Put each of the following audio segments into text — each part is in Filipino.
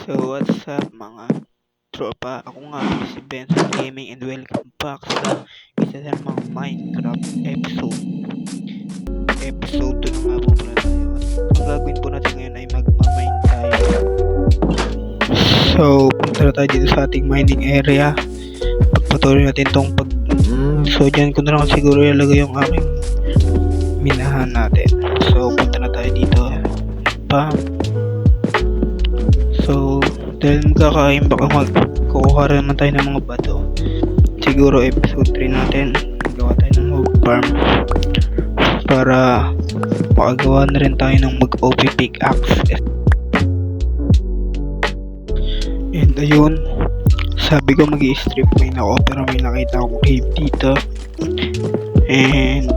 So what's up mga tropa? Ako nga pala si Benson Gaming and welcome back sa isa na namang Minecraft episode 2 na nga po pala tayo. Ang gagawin po natin ngayon ay magmamine tayo. So punta na tayo dito sa ating mining area. Pagpatuloy natin so dyan ko na lang siguro ilagay yung aking minahan natin. So punta na tayo dito So, dahil magkakain baka magkukuha rin naman tayo ng mga bato. Siguro episode 3 natin gawa tayo ng hog farm para makagawa na rin tayo ng mag-OP pickaxe. And ayun, sabi ko mag-i-strip mine ako pero may nakita akong cave dito. And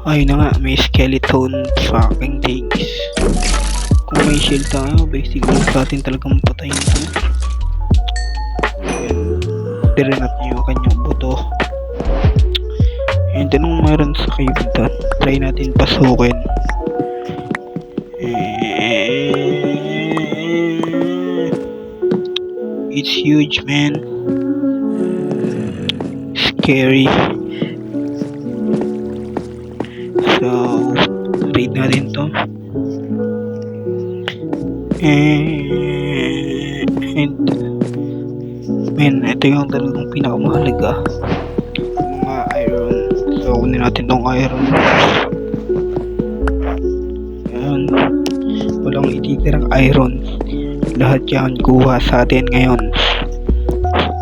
ayun na nga, may skeleton fucking things. Kung may shield tayo, basically sa atin talagang patayin ito. Direnat nyo yung kanyang buto. And anong mayroon sa cave doon? Try natin pasukin. It's huge, man. Scary. So, raid natin to. And men, ito yung talagang pinakamahalaga, mga iron. So kunin natin tong iron. Yan, walang ititirang iron, lahat yan kuha sa atin ngayon.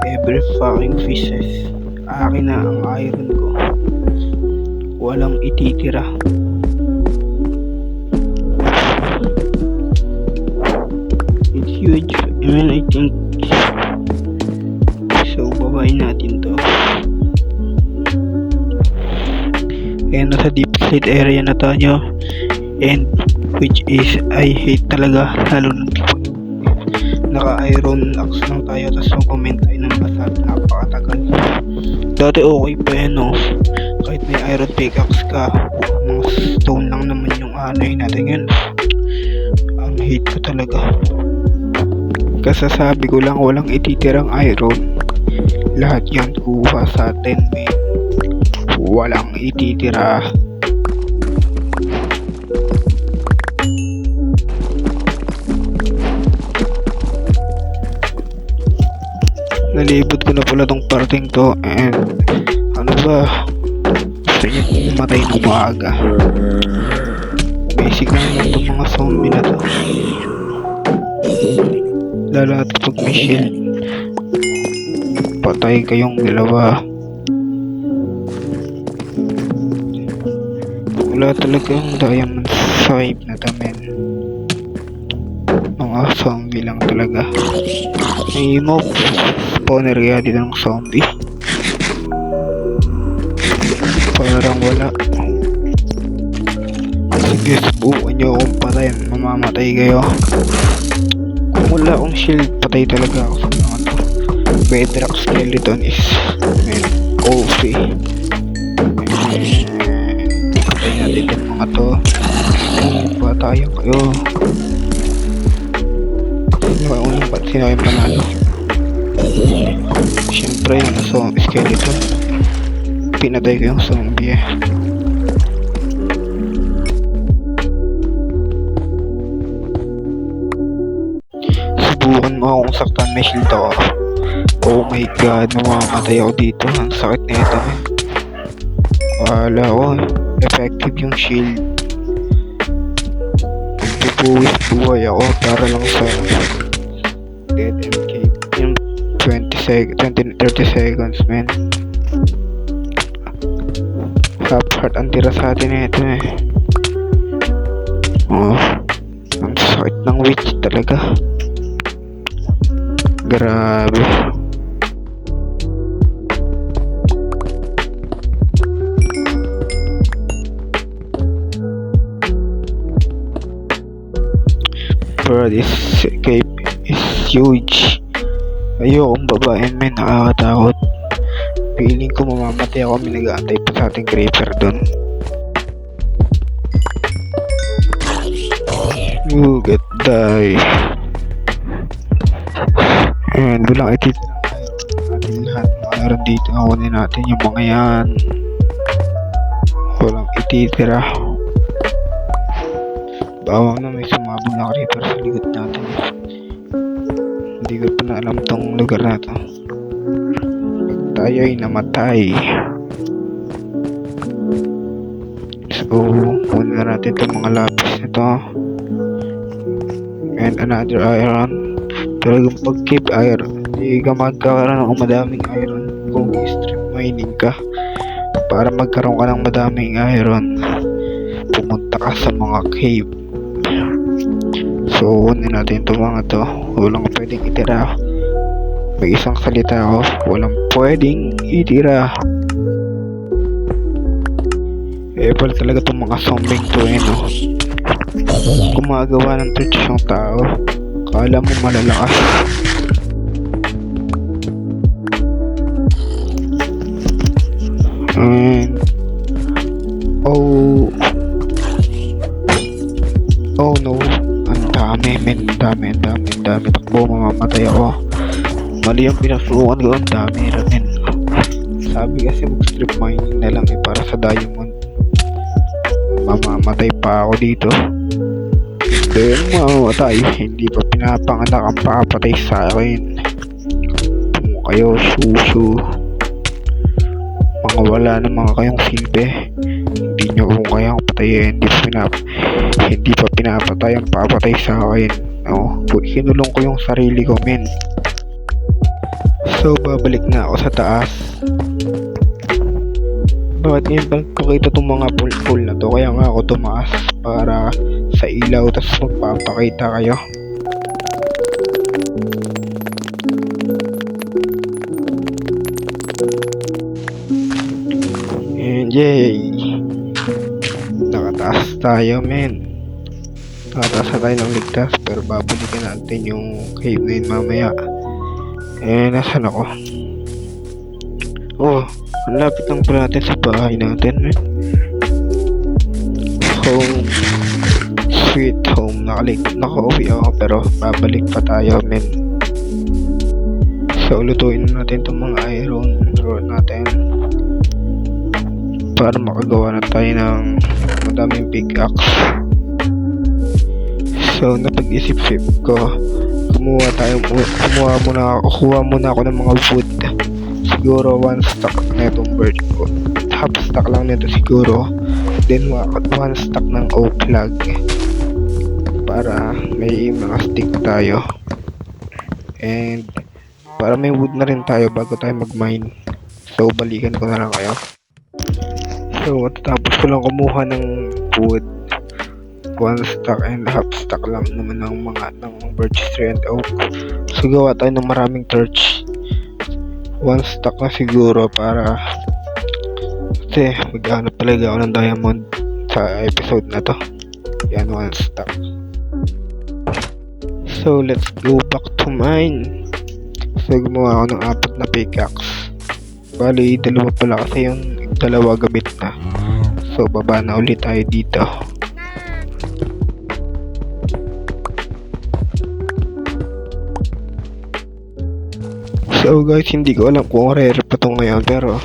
Every fucking pieces akin na ang iron ko, walang ititira. Huge. I think so. Babayin natin to. Ayan, nasa deep slate area na tayo. And which is I hate talaga, lalo na naka-iron axe lang tayo tapos mag-comment tayo ng basal. Napakatagal. Dati okay pa yan, no? Kahit may iron pickaxe ka, mga stone lang naman yung anay natin yan. Ang hate ko talaga. Kasasabi ko lang, walang ititirang iron, lahat yan kuha sa atin, man. Walang ititira. Nalibot ko na pala tong parting to. And ano ba, gusto niya pumatay ng maaga. Basic lang itong mga zombie na to, lalo at pag may shield, patay kayong dalawa. Wala talagang diamond sa cave na tamen. Mga zombie lang talaga. May mob spawner kaya dito ng zombie, parang wala. Sige, subukan nyo akong patayin, mamamatay kayo. Kung wala akong shield, patay talaga ako sa mga to. Bedrock skeleton is OP. Patay natin yung mga to. Patayan kayo. Sino yung panalo? Siyempre yung skeleton. Pinatay ko yung zombie. Subukan mo akong saktan, may shield ako. Oh my god, mamamatay ako dito. Ang sakit na ito. Wala ko, effective yung shield. Bubuwis buhay ako para lang sa dead end cave. Yung 30 seconds, man. Half heart ang tira sa atin na ito . Oh, ang sakit ng witch talaga. Grabe. Bro, this cave is huge. Ayokong babae, men. Nakakatakot. Feeling ko mamamatay ako. May nag-aantay pa sa ating creeper dun. You get die. And walang ititirang iron natin lahat ng iron dito. Kunin natin yung mga yan. Walang ititira. Bawang na may sumabog na creeper sa likod natin. Hindi ko pa na alam tong lugar na to. Tayo ay namatay. So, kunin na natin itong mga lapis nito. And another iron. Talagang pag-keep iron, hindi ka magkakaroon ng madaming iron kung strip mining ka. Para magkaroon ka ng madaming iron, pumunta ka sa mga cave. So, kunin natin itong mga to. Walang pwedeng itira. May isang salita ako, walang pwedeng itira. Pala talaga itong mga zombing to no? Gumagawa ng torch yung tao. Kala mo malalakas. And oh no, ang dami men, dami takbo, mamamatay ako. Mali ang pinasukan ko, ang dami ramen. Sabi kasi mag strip mining na lang para sa diamond. Mamamatay pa ako dito. Dahil mamamatay, hindi pa pinapanganak ang papatay sa akin. Kung kayo susu, mga wala na mga kayong silbi, hindi nyo kung kayang patayin, hindi pa pinapatay ang papatay sa akin. Kinulong ko yung sarili ko men. So babalik na ako sa taas. Bakit ngayon pagkakita itong mga pool na to? Kaya nga ako tumaas para sa ilaw, tapos magpapakita kayo. And yay! Nakataas tayo men. Nakataas na tayo ng ligtas, pero babalikan natin yung cave na yun mamaya. Nasaan ako? Ang lapit lang pala natin sa bahay natin men. Home sweet home. Nakauwi ako pero babalik pa tayo men. So lutuin natin itong mga iron natin para makagawa na tayo ng madaming pickaxe. So napag-isip-isip ko, kuha muna ako ng mga wood. Siguro 1 stack na itong birch wood. Half stack lang nito siguro. Then 1 stack ng oak log para may mga stick tayo. And para may wood na rin tayo bago tayo mag-mine. So balikan ko na lang kayo. So tapos ko lang kumuha ng wood. 1 stack and half stack lang naman ng birch tree and oak. So gawa tayo ng maraming torch. 1 stack na siguro para kasi maghanap talaga ako ng diamond sa episode na to. Yan, 1 stack. So let's go back to mine. So gumawa ako ng 4 na pickaxe. Bali 2 pala kasi yung 2 gamit na. So baba na ulit tayo dito. So guys, hindi ko alam kung rare pa to ngayon, pero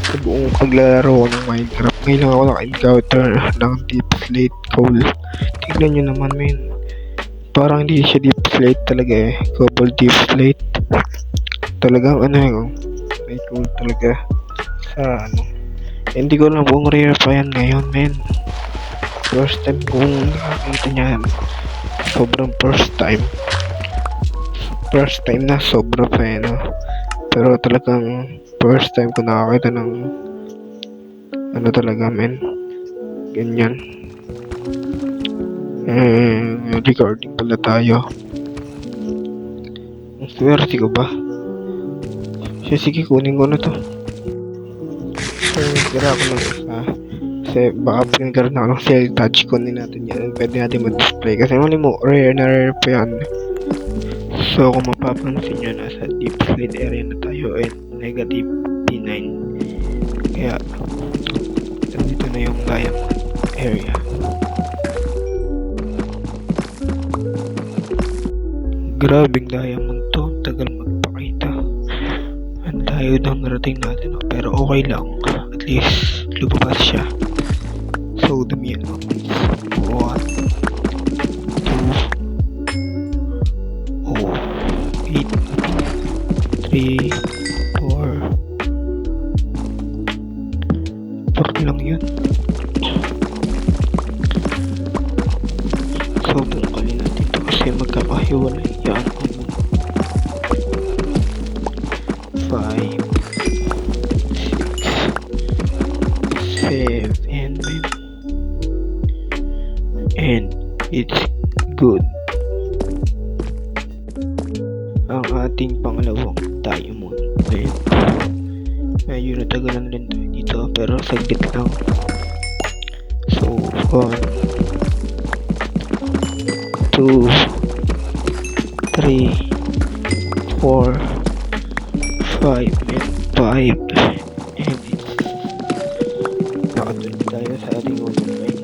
sa buong paglalaro ko ng Minecraft, ngayon lang ako naka-encounter ng deep slate coal. Tignan nyo naman men, parang hindi siya deep slate talaga cobble deep slate. Talagang may coal talaga sa hindi ko alam kung rare pa yan ngayon men. First time kong nakakita niyan. Sobrang first time na sobra pa pero talagang first time ko nakakita ng talaga men, ganyan. Recording pala tayo. Ang swerte ko ba? Sige, kunin ko na to. So tira ko ng isa kasi baka pinagkaroon ako ng cell touch. Kunin natin yan, pwede natin mag-display kasi mali mo rare pa yan. So kung mapapansin nyo, nasa deep slate area na tayo at negative P9. Kaya nandito na yung diamond area. Grabing diamond to, tagal Ayaw nang narating natin. Pero okay lang. At least, lumabas siya. So, damihan mo please. 1, 2, 8, 3, 4. 4 lang yun. So, bungkalin natin ito kasi magkakahiwalay yan. 5, 6, 7, and it's good. Ang ating pangalawang diamond. Ayan. Medyo natagalan rin tayo dito pero saglit lang. So, 1, 2, 3, 4, 5, and 5. And it's nakatuloy tayo sa ating online.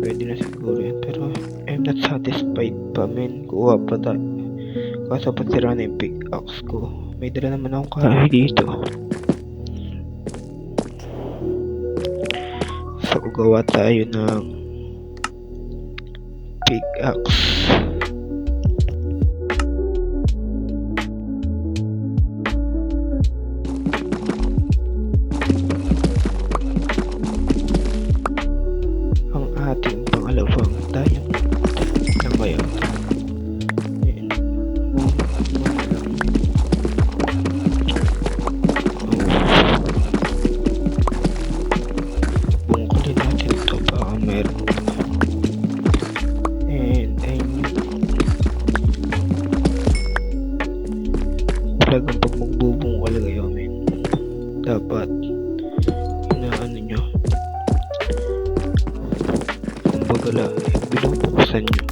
Pwede na siguro yan pero I'm not satisfied pa men. Kuha pa tayo. Kaso pa sira na yung pickaxe ko. May dala naman akong kahoy dito. So gawa tayo ng pickaxe. Ang ating pangalawang diamond na ngayon. Bungkalin natin ito baka meron. And ayun talagang pag magbubungkal kayo men, dapat inaano nyo, kumbaga binubuksan nyo